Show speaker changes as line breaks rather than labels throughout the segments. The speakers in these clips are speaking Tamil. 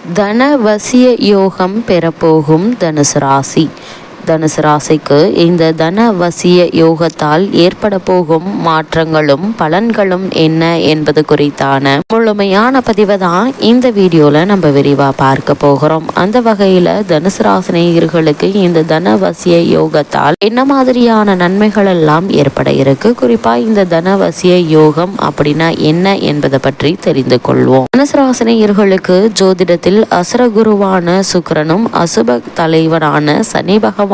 தனவசிய யோகம் பெறப்போகும் தனுசு ராசி. தனுசு ராசிக்கு இந்த தனவசிய யோகத்தால் ஏற்பட போகும் மாற்றங்களும் பலன்களும் என்ன என்பது குறித்தான முழுமையான பதிவை தான் இந்த வீடியோல நம்ம விரிவா பார்க்க போகிறோம். அந்த வகையில தனுசு ராசினியர்களுக்கு இந்த தனவசிய யோகத்தால் என்ன மாதிரியான நன்மைகள் எல்லாம் ஏற்பட இருக்கு, குறிப்பா இந்த தனவசிய யோகம் அப்படின்னா என்ன என்பதை பற்றி தெரிந்து கொள்வோம். தனுசு ராசினியர்களுக்கு ஜோதிடத்தில் அசுரகுருவான சுக்கிரனும் அசுப தலைவரான சனி பகவான்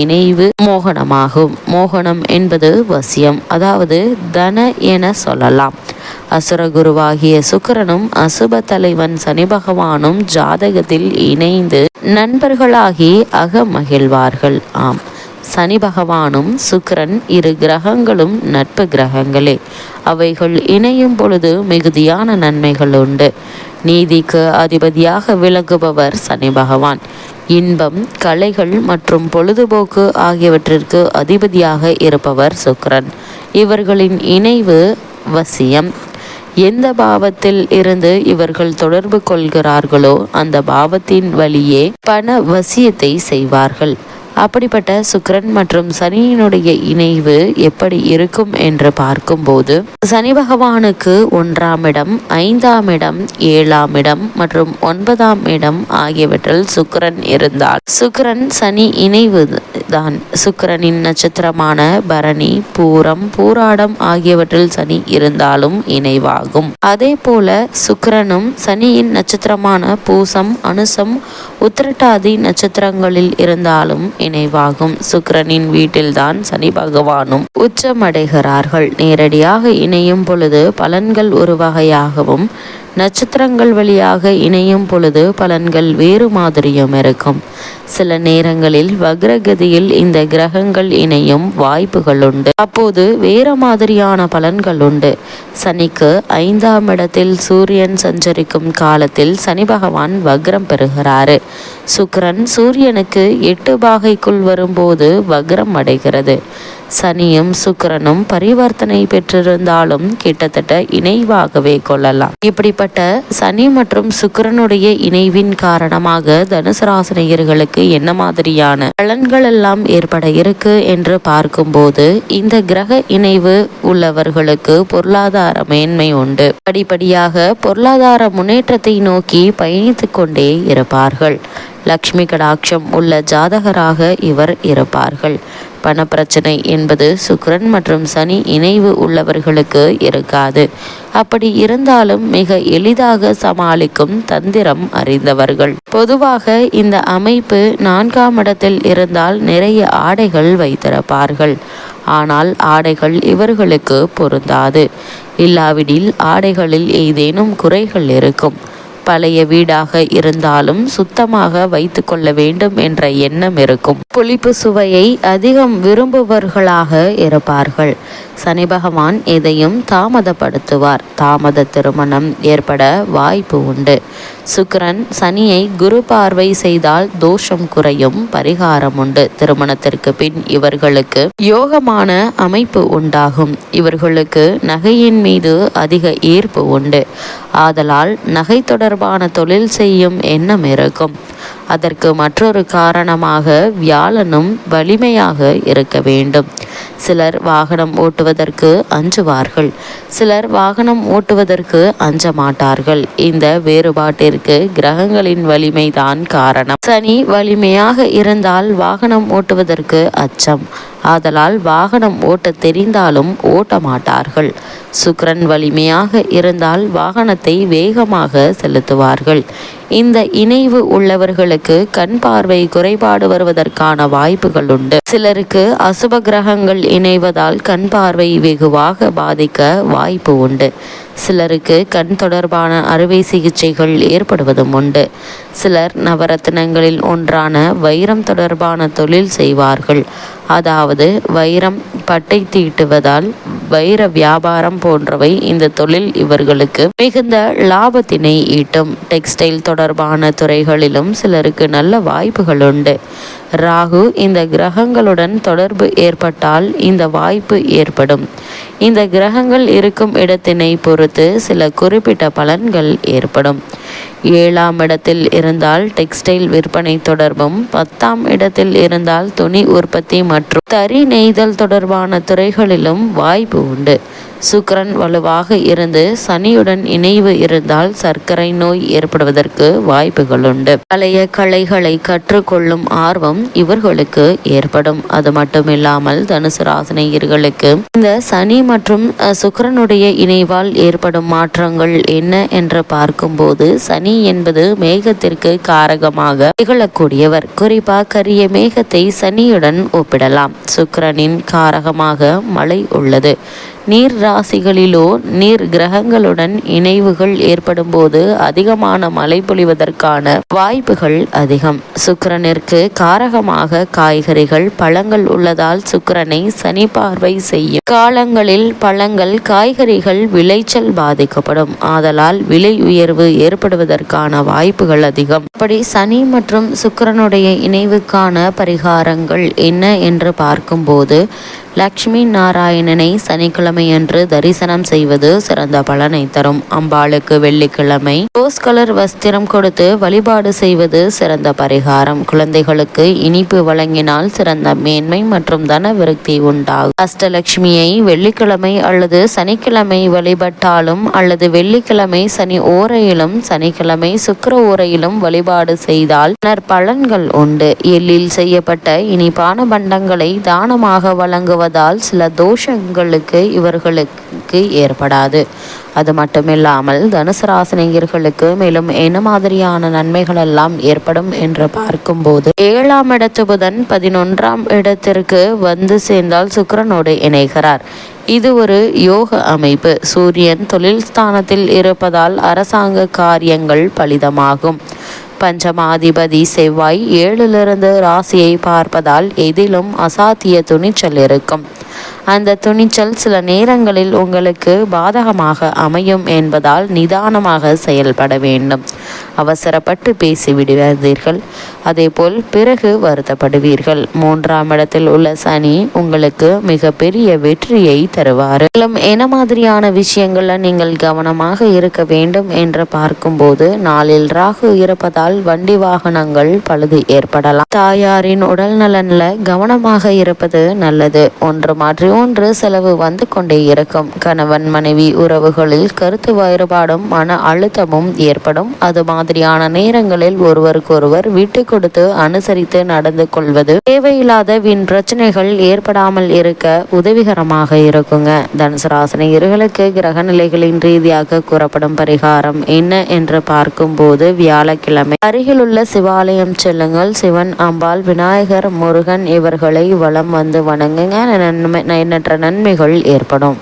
இணைவு மோகனமாகும். மோகனம் என்பது வசியம், அதாவது தன என சொல்லலாம். அசுரகுருவாகிய சுக்கிரனும் அசுப தலைவன் சனி பகவானும் ஜாதகத்தில் இணைந்து நண்பர்களாகி அகமகிழ்வார்கள். ஆம், சனி பகவானும் சுக்கிரன் இரு கிரகங்களும் நட்பு கிரகங்களே. அவைகள் இணையும் பொழுது மிகுதியான நன்மைகள் உண்டு. நீதிக்கு அதிபதியாக விளங்குபவர் சனி பகவான். இன்பம், கலைகள் மற்றும் பொழுதுபோக்கு ஆகியவற்றிற்கு அதிபதியாக இருப்பவர் சுக்கிரன். இவர்களின் இணைவு வசியம். எந்த பாவத்தில் இருந்து இவர்கள் தொடர்பு கொள்கிறார்களோ அந்த பாவத்தின் வழியே பண வசியத்தை செய்வார்கள். அப்படிப்பட்ட சுக்கிரன் மற்றும் சனியினுடைய இணைவு எப்படி இருக்கும் என்று பார்க்கும்போது, சனி பகவானுக்கு 1ஆம் இடம், 5ஆம் இடம், 7ஆம் இடம் மற்றும் 9ஆம் இடம் ஆகியவற்றில் சுக்கிரன் இருந்தால் சுக்கிரன் சனி இணைவு தான். சுக்கிரனின் நட்சத்திரமான பரணி, பூரம், பூராடம் ஆகியவற்றில் சனி இருந்தாலும் இணைவாகும். அதே போல சுக்கிரனும் சனியின் நட்சத்திரமான பூசம், அனுசம், உத்திரட்டாதி நட்சத்திரங்களில் இருந்தாலும் இணைவாகும். சுக்கிரனின் வீட்டில்தான் சனி பகவானும் உச்சமடைகிறார்கள். நேரடியாக இணையும் பொழுது பலன்கள் ஒரு வகையாகவும், நட்சத்திரங்கள் வழியாக இணையும் பொழுது பலன்கள் வேறு மாதிரியும் இருக்கும். சில நேரங்களில் வக்ரகதியில் இந்த கிரகங்கள் இணையும் வாய்ப்புகள் உண்டு. அப்போது வேறு மாதிரியான பலன்கள் உண்டு. சனிக்கு 5ஆம் இடத்தில் சூரியன் சஞ்சரிக்கும் காலத்தில் சனி பகவான் வக்ரம் பெறுகிறாரு. சுக்கிரன் சூரியனுக்கு 8 பாகைக்குள் வரும்போது வக்ரம் அடைகிறது. சனியும் சுக்கிரனும் பரிவர்த்தனை பெற்றிருந்தாலும் கிட்டத்தட்ட இணைவாகவே கொள்ளலாம். இப்படிப்பட்ட சனி மற்றும் சுக்கிரனுடைய இணைவின் காரணமாக தனுசு ராசினியர்களுக்கு என்ன மாதிரியான பலன்கள் எல்லாம் ஏற்பட இருக்கு என்று பார்க்கும்போது, இந்த கிரக இணைவு உள்ளவர்களுக்கு பொருளாதார மேன்மை உண்டு. படிப்படியாக பொருளாதார முன்னேற்றத்தை நோக்கி பயணித்து கொண்டே இருப்பார்கள். லக்ஷ்மி கடாட்சம் உள்ள ஜாதகராக இவர் இருப்பார்கள். பணப்பிரச்சனை என்பது சுக்கிரன் மற்றும் சனி இணைவு உள்ளவர்களுக்கு இருக்காது. அப்படி இருந்தாலும் மிக எளிதாக சமாளிக்கும் தந்திரம் அறிந்தவர்கள். பொதுவாக இந்த அமைப்பு 4ஆம் இடத்தில் இருந்தால் நிறைய ஆடைகள் வைத்திருப்பார்கள். ஆனால் ஆடைகள் இவர்களுக்கு பொருந்தாது. இல்லாவிடில் ஆடைகளில் ஏதேனும் குறைகள் இருக்கும். பழைய வீடாக இருந்தாலும் சுத்தமாக வைத்து கொள்ள வேண்டும் என்ற எண்ணம் இருக்கும். புளிப்பு சுவையை அதிகம் விரும்புபவர்களாக இருப்பார்கள். சனி பகவான் எதையும் தாமதப்படுத்துவார். தாமத திருமணம் ஏற்பட வாய்ப்பு உண்டு. சுக்கிரன் சனியை குரு பார்வை செய்தால் தோஷம் குறையும். பரிகாரம் உண்டு. திருமணத்திற்கு பின் இவர்களுக்கு யோகமான அமைப்பு உண்டாகும். இவர்களுக்கு நகையின் மீது அதிக ஈர்ப்பு உண்டு. ஆதலால் நகை தொடர்பான தொழில் செய்யும் எண்ணம் இருக்கும். அதற்கு மற்றொரு காரணமாக வியாழனும் வலிமையாக இருக்க வேண்டும். சிலர் வாகனம் ஓட்டுவதற்கு அஞ்சுவார்கள். சிலர் வாகனம் ஓட்டுவதற்கு அஞ்ச மாட்டார்கள். இந்த வேறுபாட்டிற்கு கிரகங்களின் வலிமைதான் காரணம். சனி வலிமையாக இருந்தால் வாகனம் ஓட்டுவதற்கு அச்சம். ஆதலால் வாகனம் ஓட்ட தெரிந்தாலும் ஓட்ட மாட்டார்கள். சுக்கிரன் வலிமையாக இருந்தால் வாகனத்தை வேகமாக செலுத்துவார்கள். இந்த இணைவு உள்ளவர்களுக்கு கண் பார்வை குறைபாடு வருவதற்கான வாய்ப்புகள் உண்டு. சிலருக்கு அசுப கிரகங்கள் இணைவதால் கண் பார்வை வெகுவாக பாதிக்க வாய்ப்பு உண்டு. சிலருக்கு கண் தொடர்பான அறுவை சிகிச்சைகள் ஏற்படுவதும் உண்டு. சிலர் நவரத்தினங்களில் ஒன்றான வைரம் தொடர்பான தொழில் செய்வார்கள். அதாவது வைரம் பட்டை தீட்டுவதால் வைர வியாபாரம் போன்றவை இந்த தொழில் இவர்களுக்கு மிகுந்த லாபத்தினை ஈட்டும். டெக்ஸ்டைல் தொடர்பான தொடர்பான துறைகளிலும் சிலருக்கு நல்ல வாய்ப்புகள் உண்டு. ராகு இந்த கிரகங்களுடன் தொடர்பு ஏற்பட்டால் இந்த வாய்ப்பு ஏற்படும். இந்த கிரகங்கள் இருக்கும் இடத்தினை பொறுத்து சில குறிப்பிட்ட பலன்கள் ஏற்படும். 7ஆம் இடத்தில் இருந்தால் டெக்ஸ்டைல் விற்பனை தொடர்பும், 10ஆம் இடத்தில் இருந்தால் துணி உற்பத்தி மற்றும் தறி நெய்தல் தொடர்பான துறைகளிலும் வாய்ப்பு உண்டு. சுக்கிரன் வலுவாக இருந்து சனியுடன் இணைவு இருந்தால் சர்க்கரை நோய் ஏற்படுவதற்கு வாய்ப்புகள் உண்டு. பழைய கலைகளை கற்றுக்கொள்ளும் ஆர்வம் இவர்களுக்கு ஏற்படும். அது மட்டுமில்லாமல் தனுசு ராசினியர்களுக்கு இந்த சனி மற்றும் சுக்கிரனுடைய இணைவால் ஏற்படும் மாற்றங்கள் என்ன என்று பார்க்கும்போது, சனி என்பது மேகத்திற்கு காரகமாக திகழக்கூடியவர். குறிப்பா கரிய மேகத்தை சனியுடன் ஒப்பிடலாம். சுக்கிரனின் காரகமாக மழை உள்ளது. நீர் ராசிகளிலோ நீர் கிரகங்களுடன் இணைவுகள் ஏற்படும் போது அதிகமான மழை பொழிவதற்கான வாய்ப்புகள் அதிகம். சுக்கிரனிற்கு காரகமாக காய்கறிகள், பழங்கள் உள்ளதால் சுக்கிரனை சனி பார்வை செய்யும் காலங்களில் பழங்கள், காய்கறிகள் விளைச்சல் பாதிக்கப்படும். ஆதலால் விலை உயர்வு ஏற்படுவதற்கான வாய்ப்புகள் அதிகம். அப்படி சனி மற்றும் சுக்கிரனுடைய இணைவுக்கான பரிகாரங்கள் என்ன என்று பார்க்கும்போது, லக்ஷ்மி நாராயணனை சனிக்கிழமையன்று தரிசனம் செய்வது சிறந்த பலனை தரும். அம்பாளுக்கு வெள்ளிக்கிழமை ரோஸ் கலர் வஸ்திரம் கொடுத்து வழிபாடு செய்வது சிறந்த பரிகாரம். குழந்தைகளுக்கு இனிப்பு வழங்கினால் சிறந்த மேன்மை மற்றும் தன விருத்தி உண்டாகும். அஷ்டலட்சுமியை வெள்ளிக்கிழமை அல்லது சனிக்கிழமை வழிபட்டாலும் அல்லது வெள்ளிக்கிழமை சனி ஓரையிலும் சனிக்கிழமை சுக்கிர ஓரையிலும் வழிபாடு செய்தால் நற்பலன்கள் உண்டு. எள்ளில் செய்யப்பட்ட இனிப்பான பண்டங்களை தானமாக வழங்குவதால் சில தோஷங்களுக்கு இவர்களுக்கு ஏற்படாது. அது மட்டுமில்லாமல் தனுசு ராசினியர்களுக்கு மேலும் என்ன மாதிரியான நன்மைகள் எல்லாம் ஏற்படும் என்று பார்க்கும்போது, 7ஆம் இடத்து புதன் 11ஆம் இடத்திற்கு வந்து சேர்ந்தால் சுக்கிரனோடு இணைகிறார். இது ஒரு யோக அமைப்பு. சூரியன் தொழில் ஸ்தானத்தில் இருப்பதால் அரசாங்க காரியங்கள் பலிதமாகும். பஞ்சமாதிபதி செவ்வாய் 7லிருந்து ராசியை பார்ப்பதால் எதிலும் அசாத்திய துணிச்சல் இருக்கும். அந்த துணிச்சல் சில நேரங்களில் உங்களுக்கு பாதகமாக அமையும் என்பதால் நிதானமாக செயல்பட வேண்டும். அவசரப்பட்டு பேசிவிடுவீர்கள். அதேபோல் பிறகு வருத்தப்படுவீர்கள். 3ஆம் இடத்தில் உள்ள சனி உங்களுக்கு மிக பெரிய வெற்றியை தருவார். மேலும் என்ன மாதிரியான விஷயங்கள்ல நீங்கள் கவனமாக இருக்க வேண்டும் என்று பார்க்கும்போது, நாளில் ராகு இருப்பதால் வண்டி வாகனங்கள் பழுது ஏற்படலாம். தாயாரின் உடல் நலன்ல கவனமாக இருப்பது நல்லது. ஒன்று மாற்றி ஒன்று செலவு வந்து கொண்டே இருக்கும். கணவன் மனைவி உறவுகளில் கருத்து வேறுபாடும் மன அழுத்தமும் ஏற்படும். அது மாதிரியான நேரங்களில் ஒருவருக்கொருவர் விட்டு கொடுத்து அனுசரித்து நடந்து கொள்வது தேவையில்லாத வீண் பிரச்சனைகள் ஏற்படாமல் இருக்க உதவிகரமாக இருக்குங்க. தனுசு ராசினியர்களுக்கு கிரக நிலைகளின் ரீதியாக கூறப்படும் பரிகாரம் என்ன என்று பார்க்கும்போது, வியாழக்கிழமை அருகிலுள்ள சிவாலயம் செல்லுங்கள். சிவன், அம்பாள், விநாயகர், முருகன் இவர்களை வலம் வந்து வணங்குங்க. எண்ணற்ற நன்மைகள் ஏற்படும்.